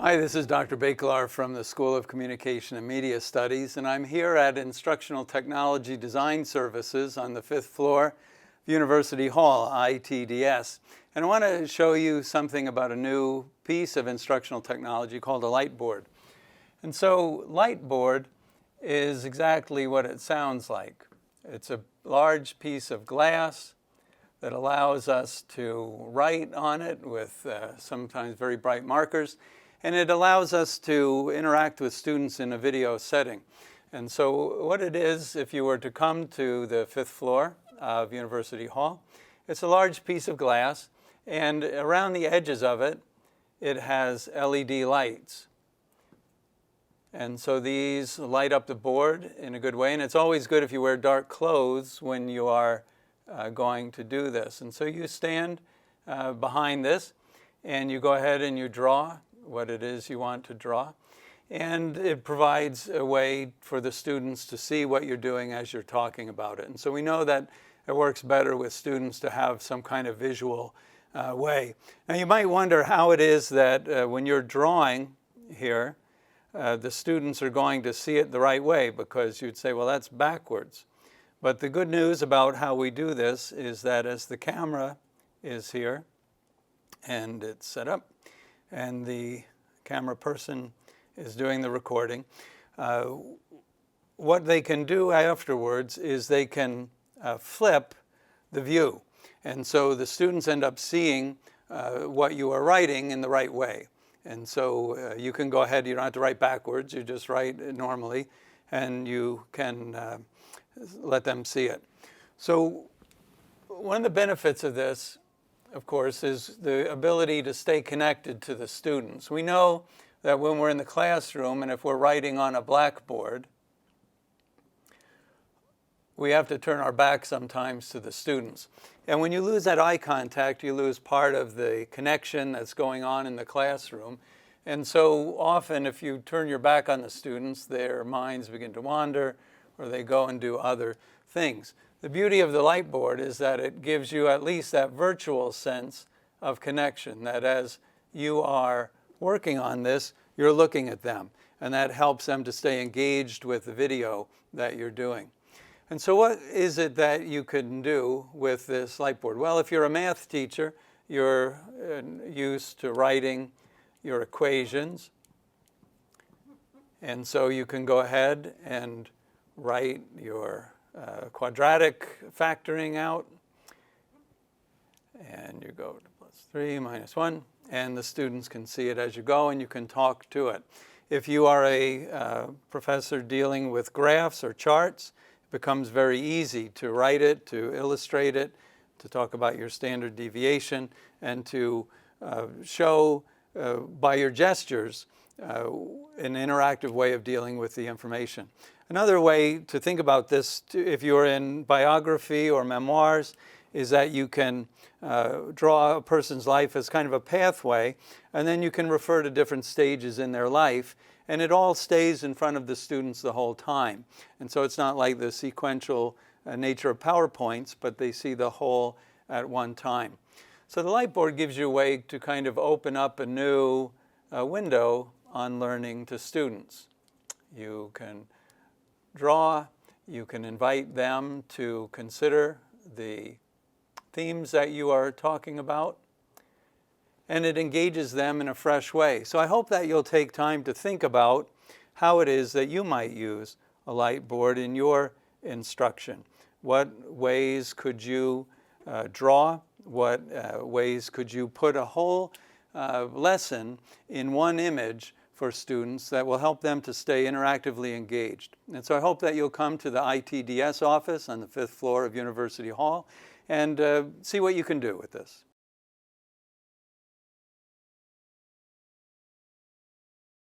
Hi, this is Dr. Bakelar from the School of Communication and Media Studies, and I'm here at Instructional Technology Design Services on the 5th floor of University Hall, ITDS. And I want to show you something about a new piece of instructional technology called a Lightboard. And so Lightboard is exactly what it sounds like. It's a large piece of glass that allows us to write on it with sometimes very bright markers. And it allows us to interact with students in a video setting. And so what it is, if you were to come to the 5th floor of University Hall, it's a large piece of glass, and around the edges of it, it has LED lights. And so these light up the board in a good way, and it's always good if you wear dark clothes when you are going to do this. And so you stand behind this, and you go ahead and you draw what it is you want to draw. And it provides a way for the students to see what you're doing as you're talking about it. And so we know that it works better with students to have some kind of visual way. Now you might wonder how it is that when you're drawing here, the students are going to see it the right way, because you'd say, well, that's backwards. But the good news about how we do this is that as the camera is here and it's set up, and the camera person is doing the recording, what they can do afterwards is they can flip the view. And so the students end up seeing what you are writing in the right way. And so you can go ahead, you don't have to write backwards, you just write normally, and you can let them see it. So one of the benefits of this, of course, is the ability to stay connected to the students. We know that when we're in the classroom and if we're writing on a blackboard, we have to turn our back sometimes to the students. And when you lose that eye contact, you lose part of the connection that's going on in the classroom. And so often if you turn your back on the students, their minds begin to wander, or they go and do other things. The beauty of the Lightboard is that it gives you at least that virtual sense of connection, that as you are working on this, you're looking at them, and that helps them to stay engaged with the video that you're doing. And so what is it that you can do with this Lightboard? Well, if you're a math teacher, you're used to writing your equations, and so you can go ahead and write your quadratic factoring out, and you go to +3, -1, and the students can see it as you go, and you can talk to it. If you are a professor dealing with graphs or charts, it becomes very easy to write it, to illustrate it, to talk about your standard deviation, and to show by your gestures an interactive way of dealing with the information. Another way to think about this, if you're in biography or memoirs, is that you can draw a person's life as kind of a pathway, and then you can refer to different stages in their life, and it all stays in front of the students the whole time. And so it's not like the sequential nature of PowerPoints, but they see the whole at one time. So the Lightboard gives you a way to kind of open up a new window on learning to students. You can draw, you can invite them to consider the themes that you are talking about, and it engages them in a fresh way. So I hope that you'll take time to think about how it is that you might use a Lightboard in your instruction. What ways could you draw? What ways could you put a whole lesson in one image for students that will help them to stay interactively engaged? And so I hope that you'll come to the ITDS office on the 5th floor of University Hall and see what you can do with this.